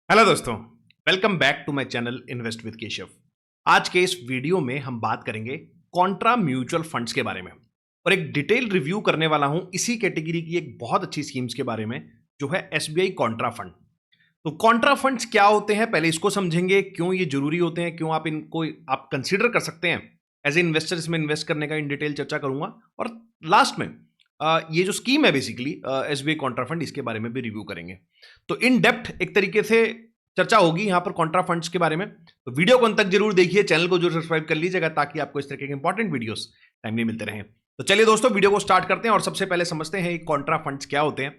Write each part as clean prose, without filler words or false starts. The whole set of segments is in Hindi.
हेलो दोस्तों, welcome back to my channel invest with Keshav. आज के इस वीडियो में हम बात करेंगे कॉन्ट्रा म्यूचुअल फंड्स के बारे में और एक डिटेल रिव्यू करने वाला हूं इसी कैटेगरी की एक बहुत अच्छी स्कीम्स के बारे में जो है एसबीआई कॉन्ट्रा फंड। तो कॉन्ट्रा फंड्स क्या होते हैं, पहले इसको समझेंगे, क्यों ये जरूरी होते हैं, क्यों आप इनको आप कंसीडर कर सकते हैं एज ए इन्वेस्टर, इसमें इन्वेस्ट करने का इन डिटेल चर्चा करूंगा और लास्ट में ये जो स्कीम है बेसिकली एसबीआई कॉन्ट्रा फंड, इसके बारे में भी रिव्यू करेंगे। तो इन डेप्थ एक तरीके से चर्चा होगी यहां पर कॉन्ट्रा फंड्स के बारे में। तो वीडियो को अंत तक जरूर देखिए, चैनल को जरूर सब्सक्राइब कर लीजिएगा ताकि आपको इस तरह के इंपॉर्टेंट वीडियोस टाइमली मिलते रहें। तो चलिए दोस्तों, वीडियो को स्टार्ट करते हैं और सबसे पहले समझते हैं कॉन्ट्रा फंड्स क्या होते हैं।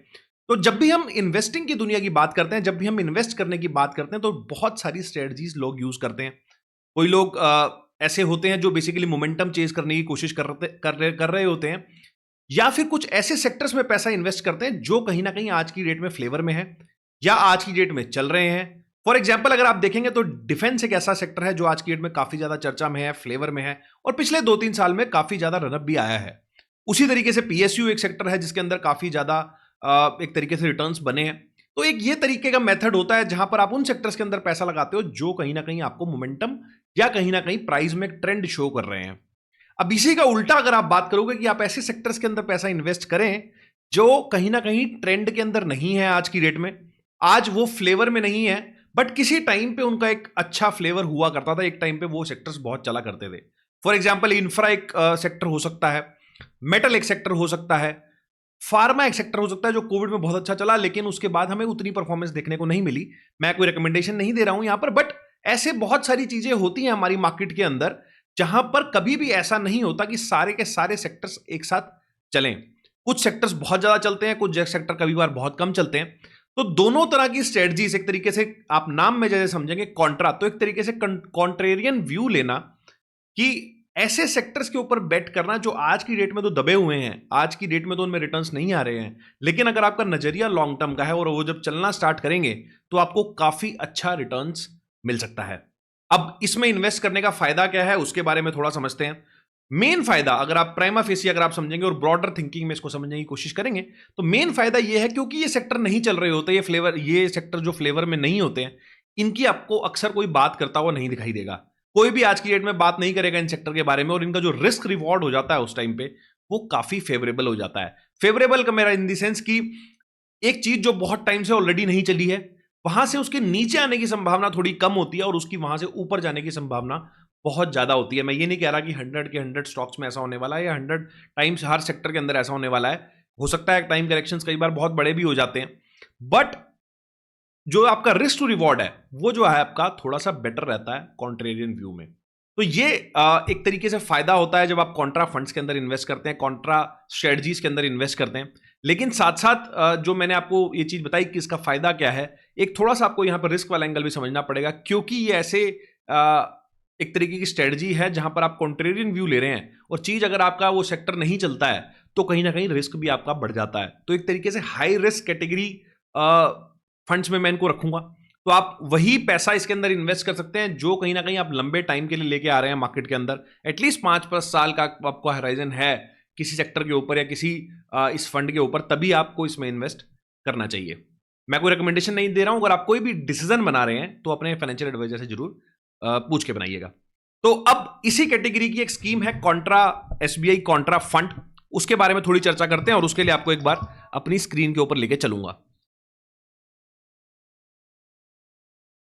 तो जब भी हम इन्वेस्टिंग की दुनिया की बात करते हैं, जब भी हम इन्वेस्ट करने की बात करते हैं, तो बहुत सारी स्ट्रेटजीज लोग यूज करते हैं। कोई लोग ऐसे होते हैं जो बेसिकली मोमेंटम चेज करने की कोशिश कर रहे होते हैं, या फिर कुछ ऐसे सेक्टर्स में पैसा इन्वेस्ट करते हैं जो कहीं ना कहीं आज की डेट में फ्लेवर में है या आज की डेट में चल रहे हैं। फॉर एग्जाम्पल अगर आप देखेंगे तो डिफेंस एक ऐसा सेक्टर है जो आज की डेट में काफी ज्यादा चर्चा में है, फ्लेवर में है और पिछले 2-3 साल में काफी ज्यादा रनअप भी आया है। उसी तरीके से पीएसयू एक सेक्टर है जिसके अंदर काफी ज्यादा एक तरीके से रिटर्न्स बने हैं। तो एक ये तरीके का मेथड होता है जहां पर आप उन सेक्टर्स के अंदर पैसा लगाते हो जो कहीं ना कहीं आपको मोमेंटम या कहीं ना कहीं प्राइस में ट्रेंड शो कर रहे हैं। अब इसी का उल्टा अगर आप बात करोगे कि आप ऐसे सेक्टर्स के अंदर पैसा इन्वेस्ट करें जो कहीं ना कहीं ट्रेंड के अंदर नहीं है आज की डेट में, आज वो फ्लेवर में नहीं है, बट किसी टाइम पे उनका एक अच्छा फ्लेवर हुआ करता था, एक टाइम पे वो सेक्टर्स बहुत चला करते थे। फॉर एग्जाम्पल इंफ्रा एक सेक्टर हो सकता है, मेटल एक सेक्टर हो सकता है, फार्मा एक सेक्टर हो सकता है जो कोविड में बहुत अच्छा चला लेकिन उसके बाद हमें उतनी परफॉर्मेंस देखने को नहीं मिली। मैं कोई रिकमेंडेशन नहीं दे रहा हूं यहां पर, बट ऐसे बहुत सारी चीजें होती हैं हमारी मार्केट के अंदर जहां पर कभी भी ऐसा नहीं होता कि सारे के सारे सेक्टर्स एक साथ चलें। कुछ सेक्टर्स बहुत ज्यादा चलते हैं, कुछ सेक्टर कभी बार बहुत कम चलते हैं। तो दोनों तरह की स्ट्रेटजीज, एक तरीके से आप नाम में जैसे समझेंगे कॉन्ट्रा, तो एक तरीके से कॉन्ट्रेरियन व्यू लेना कि ऐसे सेक्टर्स के ऊपर बेट करना जो आज की डेट में तो दबे हुए हैं, आज की डेट में तो उनमें रिटर्न्स नहीं आ रहे हैं, लेकिन अगर आपका नजरिया लॉन्ग टर्म का है और वो जब चलना स्टार्ट करेंगे तो आपको काफी अच्छा रिटर्न्स मिल सकता है। अब इसमें इन्वेस्ट करने का फायदा क्या है उसके बारे में थोड़ा समझते हैं। मेन फायदा अगर आप प्राइमा फेसी अगर आप समझेंगे और ब्रॉडर थिंकिंग में इसको समझने की कोशिश करेंगे तो मेन फायदा यह है क्योंकि ये सेक्टर नहीं चल रहे होते, ये सेक्टर जो फ्लेवर में नहीं होते हैं, इनकी आपको अक्सर कोई बात करता हुआ नहीं दिखाई देगा। कोई भी आज की डेट में बात नहीं करेगा इन सेक्टर के बारे में और इनका जो रिस्क रिवॉर्ड हो जाता है उस टाइम पे वो काफी फेवरेबल हो जाता है। फेवरेबल का मेरा इन द सेंस कि एक चीज जो बहुत टाइम से ऑलरेडी नहीं चली है वहां से उसके नीचे आने की संभावना थोड़ी कम होती है और उसकी वहां से ऊपर जाने की संभावना बहुत ज्यादा होती है। मैं ये नहीं कह रहा कि 100 के 100 स्टॉक्स में ऐसा होने वाला है या 100 टाइम्स हर सेक्टर के अंदर ऐसा होने वाला है। हो सकता है टाइम करेक्शंस कई बार बहुत बड़े भी हो जाते हैं, बट जो आपका रिस्क टू रिवॉर्ड है वो जो है आपका थोड़ा सा बेटर रहता है कॉन्ट्रेरियन व्यू में। तो ये एक तरीके से फायदा होता है जब आप कॉन्ट्रा फंड्स के अंदर इन्वेस्ट करते हैं, कॉन्ट्रा स्ट्रेटजीज के अंदर इन्वेस्ट करते हैं। लेकिन साथ साथ जो मैंने आपको ये चीज बताई कि इसका फायदा क्या है, एक थोड़ा सा आपको यहां पर रिस्क वाला एंगल भी समझना पड़ेगा क्योंकि ये ऐसे एक तरीके की स्ट्रेटजी है जहां पर आप कॉन्ट्रेरियन व्यू ले रहे हैं और चीज अगर आपका वो सेक्टर नहीं चलता है तो कहीं ना कहीं रिस्क भी आपका बढ़ जाता है। तो एक तरीके से हाई रिस्क कैटेगरी फंड्स में मैं इनको रखूंगा। तो आप वही पैसा इसके अंदर इन्वेस्ट कर सकते हैं जो कहीं ना कहीं आप लंबे टाइम के लिए लेके आ रहे हैं मार्केट के अंदर, एटलीस्ट 5-10 साल का आपको होराइजन है किसी सेक्टर के ऊपर या किसी इस फंड के ऊपर, तभी आपको इसमें इन्वेस्ट करना चाहिए। मैं कोई रिकमेंडेशन नहीं दे रहा हूं, अगर आप कोई भी डिसीजन बना रहे हैं तो अपने फाइनेंशियल एडवाइजर से जरूर पूछ के बनाइएगा। तो अब इसी कैटेगरी की एक स्कीम है कॉन्ट्रा, एसबीआई कॉन्ट्रा फंड, उसके बारे में थोड़ी चर्चा करते हैं और उसके लिए आपको एक बार अपनी स्क्रीन के ऊपर लेके चलूंगा।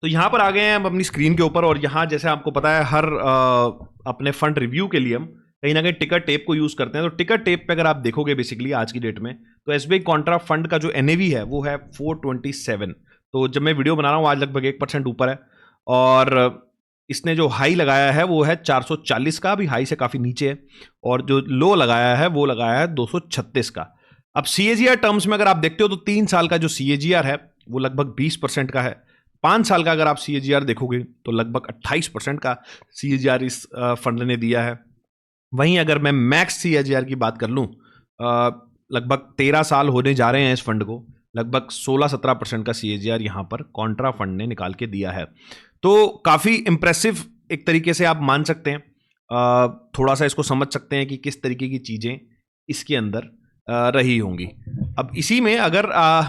तो यहां पर आ गए हैं हम अपनी स्क्रीन के ऊपर और यहां जैसे आपको पता है हर अपने फंड रिव्यू के लिए हम कहीं ना कहीं टिकर टेप को यूज करते हैं। तो टिकर टेप पे अगर आप देखोगे बेसिकली आज की डेट में तो एसबीआई कॉन्ट्रा फंड का जो एनएवी है वो है 427। तो जब मैं वीडियो बना रहा हूं आज लगभग 1% ऊपर है और इसने जो हाई लगाया है वो है 440 का, भी हाई से काफी नीचे है, और जो लो लगाया है वो लगाया है 236 का। अब सीएजीआर टर्म्स में अगर आप देखते हो तो 3 साल का जो सीएजीआर है वो लगभग 20% का है। 5 साल का अगर आप सीएजीआर देखोगे तो लगभग 28% का सीएजीआर इस फंड ने दिया है। वहीं अगर मैं मैक्स सीएजीआर की बात कर लूं, लगभग 13 साल होने जा रहे हैं इस फंड को, लगभग 16-17% का सीएजीआर यहां पर कॉन्ट्रा फंड ने निकाल के दिया है। तो काफी इंप्रेसिव एक तरीके से आप मान सकते हैं। थोड़ा सा इसको समझ सकते हैं कि किस तरीके की चीजें इसके अंदर रही होंगी। अब इसी में अगर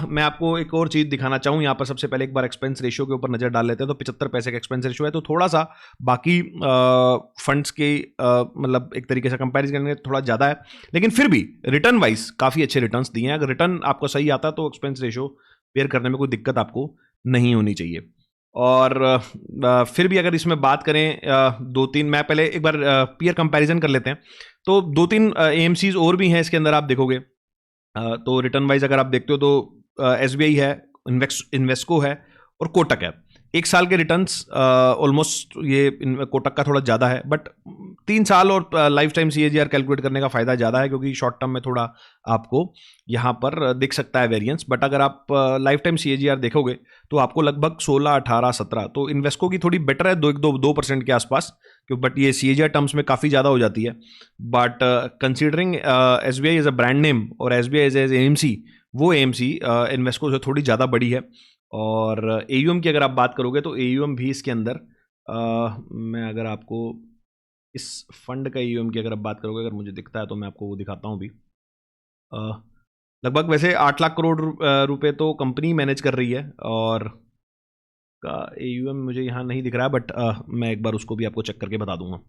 मैं आपको एक और चीज़ दिखाना चाहूँ, यहाँ पर सबसे पहले एक बार एक्सपेंस रेशियो के ऊपर नज़र डाल लेते हैं। तो 75 पैसे का एक्सपेंस रेशियो है, तो थोड़ा सा बाकी फंड्स के मतलब एक तरीके से कंपेरिजन करेंगे थोड़ा ज़्यादा है, लेकिन फिर भी रिटर्न वाइज काफ़ी अच्छे रिटर्न्स दिए हैं। अगर रिटर्न आपको सही आता है तो एक्सपेंस रेशियो पेयर करने में कोई दिक्कत आपको नहीं होनी चाहिए। और फिर भी अगर इसमें बात करें दो तीन, मैं पहले एक बार पीयर कंपैरिजन कर लेते हैं। तो दो तीन एएमसीज और भी हैं इसके अंदर, आप देखोगे तो रिटर्न वाइज अगर आप देखते हो तो एसबीआई है, इन्वेस्को है और कोटक है। एक साल के रिटर्न्स ऑलमोस्ट ये कोटक का थोड़ा ज़्यादा है, बट 3 साल और लाइफ टाइम सीएजीआर कैलकुलेट करने का फ़ायदा ज़्यादा है, क्योंकि शॉर्ट टर्म में थोड़ा आपको यहाँ पर दिख सकता है वेरिएंस। बट अगर आप लाइफ टाइम सीएजीआर देखोगे तो आपको लगभग 16, 18, 17, तो इन्वेस्को की थोड़ी बेटर है, 2% के आसपास, बट ये सीएजीआर टर्म्स में काफ़ी ज़्यादा हो जाती है। But considering SBI as a brand name और एसबीआई एज एएमसी, वो एएमसी इन्वेस्को से थोड़ी ज़्यादा बड़ी है। और एयूएम की अगर आप बात करोगे तो एयूएम भी इसके अंदर मैं अगर आपको इस फंड का एयूएम की अगर आप बात करोगे, अगर मुझे दिखता है तो मैं आपको वो दिखाता हूँ भी। लगभग वैसे 8 लाख करोड़ रुपए तो कंपनी मैनेज कर रही है, और का एयूएम मुझे यहाँ नहीं दिख रहा है, बट मैं एक बार उसको भी आपको चेक करके बता दूंगा।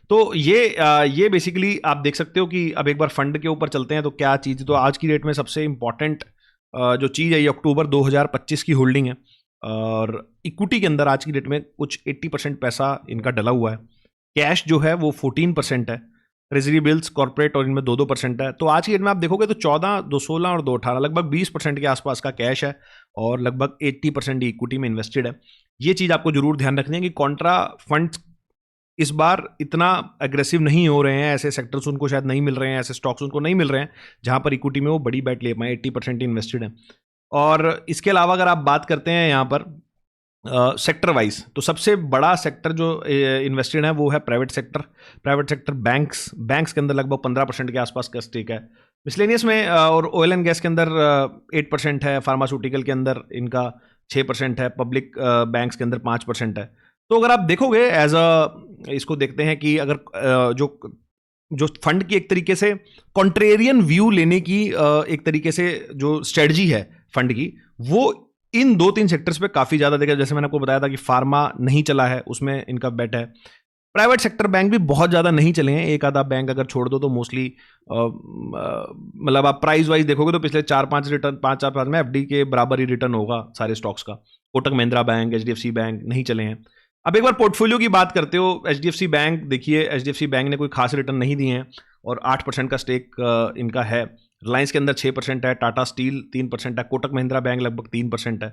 तो ये बेसिकली आप देख सकते हो कि अब एक बार फंड के ऊपर चलते हैं तो क्या चीज़, तो आज की डेट में सबसे इंपॉर्टेंट जो चीज़ है ये अक्टूबर 2025 की होल्डिंग है। और इक्विटी के अंदर आज की डेट में कुछ 80% पैसा इनका डला हुआ है। कैश जो है वो 14% है। ट्रेजरी बिल्स, कॉर्पोरेट और इनमें 2% है। तो आज की डेट में आप देखोगे तो 14, 216 और 218 लगभग 20% के आसपास का कैश है, और लगभग 80% इक्विटी में इन्वेस्टेड है। ये चीज़ आपको जरूर ध्यान रखनी है कि कॉन्ट्रा फंड्स इस बार इतना एग्रेसिव नहीं हो रहे हैं, ऐसे सेक्टर्स उनको शायद नहीं मिल रहे हैं, ऐसे स्टॉक्स उनको नहीं मिल रहे हैं जहां पर इक्विटी में वो बड़ी बैट ले पाए। 80% इन्वेस्टेड है। और इसके अलावा अगर आप बात करते हैं यहाँ पर सेक्टर वाइज, तो सबसे बड़ा सेक्टर जो इन्वेस्टेड है वो है private sector. Private sector banks के अंदर लगभग 15% के आसपास का स्टेक है। मिसलेनियस में और ऑयल एंड गैस के अंदर 8% है। फार्मास्यूटिकल के अंदर इनका 6% है। पब्लिक बैंक्स के अंदर 5% है। तो अगर आप देखोगे एज अ, इसको देखते हैं कि अगर जो फंड की एक तरीके से कॉन्ट्रेरियन व्यू लेने की एक तरीके से जो स्ट्रेटजी है फंड की, वो इन 2-3 सेक्टर्स पे काफी ज्यादा देखा। जैसे मैंने आपको बताया था कि फार्मा नहीं चला है, उसमें इनका बेट है। प्राइवेट सेक्टर बैंक भी बहुत ज़्यादा नहीं चले हैं, एक आधा बैंक अगर छोड़ दो तो मोस्टली मतलब आप प्राइस वाइज देखोगे तो पिछले 5-4 में एफडी के बराबर ही रिटर्न होगा सारे स्टॉक्स का। Kotak Mahindra bank, HDFC bank नहीं चले हैं। अब एक बार पोर्टफोलियो की बात करते हो, एचडीएफसी बैंक देखिए, एचडीएफसी बैंक ने कोई खास रिटर्न नहीं दिए हैं और 8% का स्टेक इनका है। रिलायंस के अंदर 6% है, टाटा स्टील 3% है, कोटक महिंद्रा बैंक लगभग 3% है।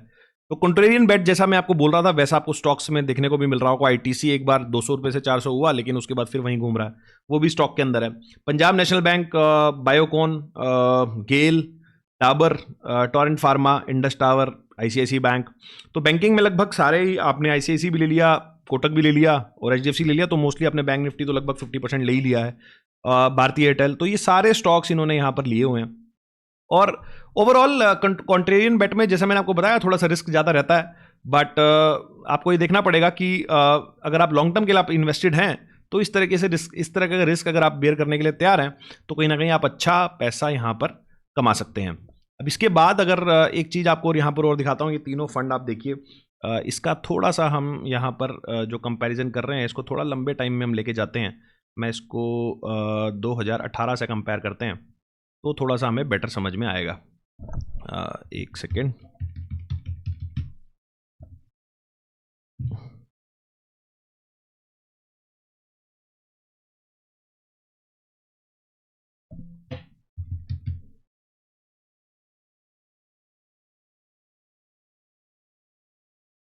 तो कंट्रेरियन बेट जैसा मैं आपको बोल रहा था वैसा आपको स्टॉक्स में देखने को भी मिल रहा होगा। आईटीसी एक बार 200 रुपये से 400 हुआ, लेकिन उसके बाद फिर वहीं घूम रहा है, वो भी स्टॉक के अंदर है। Punjab National Bank, Biocon, GAIL, Dabur, Torrent Pharma, Indus Tower, ICICI bank. तो बैंकिंग में लगभग सारे ही, आपने आईसीआईसी भी ले लिया, कोटक भी ले लिया और एचडीएफसी ले लिया, तो मोस्टली आपने बैंक निफ्टी तो लगभग 50% ले ही लिया है। भारतीय एयरटेल, तो ये सारे स्टॉक्स इन्होंने यहाँ पर लिए हुए हैं। और ओवरऑल कॉन्ट्रेरियन बेट में जैसा मैंने आपको बताया थोड़ा सा रिस्क ज़्यादा रहता है, बट आपको ये देखना पड़ेगा कि अगर आप लॉन्ग टर्म के लिए आप इन्वेस्टेड हैं तो इस तरीके से रिस्क, इस तरह का रिस्क अगर आप बेयर करने के लिए तैयार हैं तो कहीं ना कहीं आप अच्छा पैसा यहाँ पर कमा सकते हैं। अब इसके बाद अगर एक चीज़ आपको यहाँ पर और दिखाता हूँ, ये तीनों फंड आप देखिए, इसका थोड़ा सा हम यहाँ पर जो कंपैरिजन कर रहे हैं इसको थोड़ा लंबे टाइम में हम लेके जाते हैं। मैं इसको 2018 से कंपेयर करते हैं तो थोड़ा सा हमें बेटर समझ में आएगा। एक सेकेंड।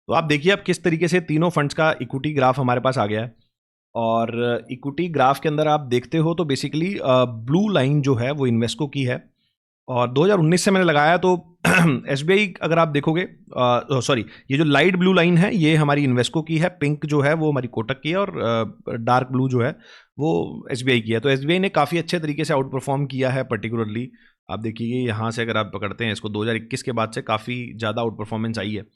तो आप देखिए अब किस तरीके से तीनों फंड्स का इक्विटी ग्राफ हमारे पास आ गया है। और इक्विटी ग्राफ के अंदर आप देखते हो तो बेसिकली ब्लू लाइन जो है वो इन्वेस्को की है, और 2019 से मैंने लगाया तो एसबीआई अगर आप देखोगे, सॉरी, ये जो लाइट ब्लू लाइन है ये हमारी इन्वेस्को की है, पिंक जो है वो हमारी कोटक की है, और डार्क ब्लू जो है वो एसबीआई की है। तो एसबीआई ने काफ़ी अच्छे तरीके से आउट परफॉर्म किया है। पर्टिकुलरली आप देखिए यहाँ से अगर आप पकड़ते हैं इसको 2021 के बाद से काफ़ी ज़्यादा आउट परफॉर्मेंस आई है।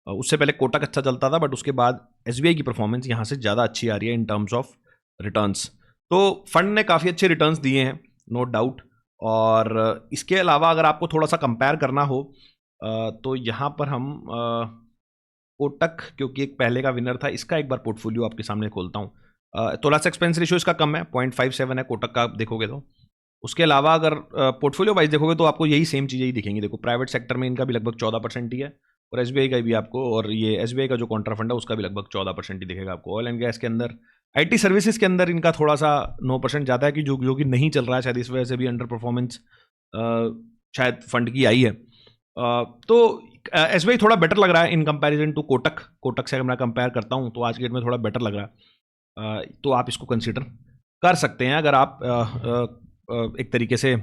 उससे पहले कोटक अच्छा चलता था, बट उसके बाद एसबीआई की परफॉर्मेंस यहाँ से ज़्यादा अच्छी आ रही है इन टर्म्स ऑफ रिटर्न्स। तो फंड ने काफ़ी अच्छे रिटर्न्स दिए हैं, नो डाउट। और इसके अलावा अगर आपको थोड़ा सा कंपेयर करना हो तो यहाँ पर हम कोटक, क्योंकि एक पहले का विनर था, इसका एक बार पोर्टफोलियो आपके सामने खोलता हूँ। थोड़ा सा एक्सपेंस रेशियो इसका कम है, 0.57 है कोटक का, आप देखोगे तो। उसके अलावा अगर पोर्टफोलियो वाइज देखोगे तो आपको यही सेम चीज़ें ही दिखेंगी। देखो प्राइवेट सेक्टर में इनका भी लगभग 14% ही है, और एसबीआई का भी आपको, और ये एसबीआई का जो कॉन्ट्रा फंड है उसका भी लगभग 14% ही दिखेगा आपको। ऑयल एंड गैस के अंदर, आईटी सर्विसेज के अंदर इनका थोड़ा सा 9% ज़्यादा है, कि जो कि नहीं चल रहा है शायद, इस वजह से भी अंडर परफॉर्मेंस शायद फंड की आई है। तो एसबीआई थोड़ा बेटर लग रहा है in comparison to Kotak. Kotak से अगर मैं कंपेयर करता हूँ तो आज के डेट में थोड़ा बेटर लग रहा है। तो आप इसको कंसीडर कर सकते हैं अगर आप एक तरीके से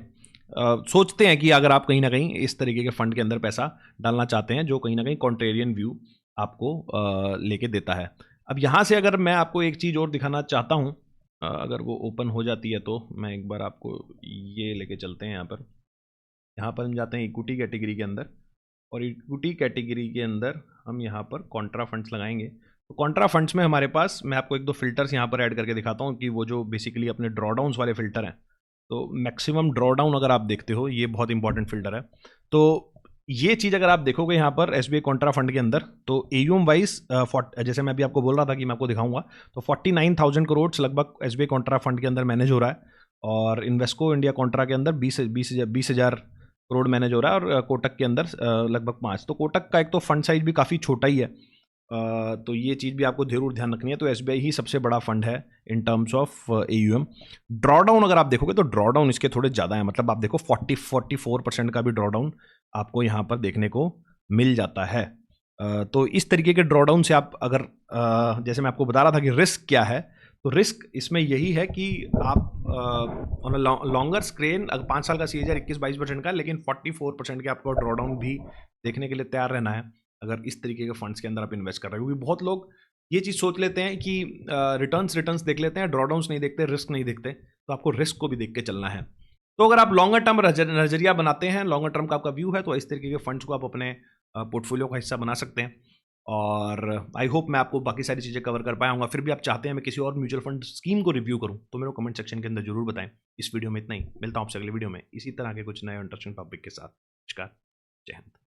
सोचते हैं कि अगर आप कहीं ना कहीं इस तरीके के फंड के अंदर पैसा डालना चाहते हैं, जो कहीं ना कहीं कॉन्ट्रेरियन व्यू आपको लेके देता है। अब यहाँ से अगर मैं आपको एक चीज़ और दिखाना चाहता हूँ, अगर वो ओपन हो जाती है तो मैं एक बार आपको ये लेके चलते हैं। यहाँ पर हम जाते हैं इक्विटी कैटेगरी के अंदर, और इक्विटी कैटेगरी के अंदर हम यहाँ पर कॉन्ट्रा फंड्स लगाएंगे। तो कॉन्ट्रा फंड्स में हमारे पास, मैं आपको एक दो फिल्टर्स यहाँ पर ऐड करके दिखाता हूँ, कि वो जो बेसिकली अपने ड्रॉडाउन्स वाले फिल्टर हैं। तो मैक्सिमम ड्रॉडाउन अगर आप देखते हो, ये बहुत इंपॉर्टेंट फिल्टर है। तो ये चीज़ अगर आप देखोगे यहाँ पर एसबीआई कॉन्ट्रा फंड के अंदर, तो एयूएम वाइज जैसे मैं अभी आपको बोल रहा था कि मैं आपको दिखाऊंगा, तो 49,000 करोड़ लगभग एसबीआई कॉन्ट्रा फंड के अंदर मैनेज हो रहा है, और इन्वेस्को इंडिया कॉन्ट्रा के अंदर 20,000 करोड़ मैनेज हो रहा है, और कोटक के अंदर लगभग 5। तो कोटक का एक तो फंड साइज भी काफ़ी छोटा ही है, तो ये चीज़ भी आपको जरूर ध्यान रखनी है। तो एसबीआई ही सबसे बड़ा फंड है in terms of AUM. Drawdown अगर आप देखोगे तो ड्रॉडाउन इसके थोड़े ज़्यादा है, मतलब आप देखो 44% का भी ड्रॉडाउन आपको यहाँ पर देखने को मिल जाता है। तो इस तरीके के ड्रॉडाउन से आप अगर जैसे मैं आपको बता रहा था कि रिस्क क्या है, तो रिस्क इसमें यही है कि आप ऑन लॉन्गर स्क्रेन, अगर 5 साल का सीएजीआर 21-22% का, लेकिन 44% के आपको ड्रॉडाउन भी देखने के लिए तैयार रहना है अगर इस तरीके के फंड्स के अंदर आप इन्वेस्ट कर रहे हो। क्योंकि बहुत लोग ये चीज़ सोच लेते हैं कि रिटर्न्स देख लेते हैं, ड्रॉडाउन्स नहीं देखते, रिस्क नहीं देखते। तो आपको रिस्क को भी देख के चलना है। तो अगर आप लॉन्गर टर्म नजरिया बनाते हैं, लॉन्गर टर्म का आपका व्यू है, तो इस तरीके के फंड्स को आप अपने पोर्टफोलियो का हिस्सा बना सकते हैं। और आई होप मैं आपको बाकी सारी चीज़ें कवर कर पाया हूँ। फिर भी आप चाहते हैं मैं किसी और म्यूचुअल फंड स्कीम को रिव्यू करूँ, तो मेरे को कमेंट सेक्शन के अंदर जरूर बताएं। इस वीडियो में इतना ही, मिलता हूँ आपसे अगले वीडियो में इसी तरह के कुछ नए इंटरेस्टिंग टॉपिक के साथ। नमस्कार, जय हिंद।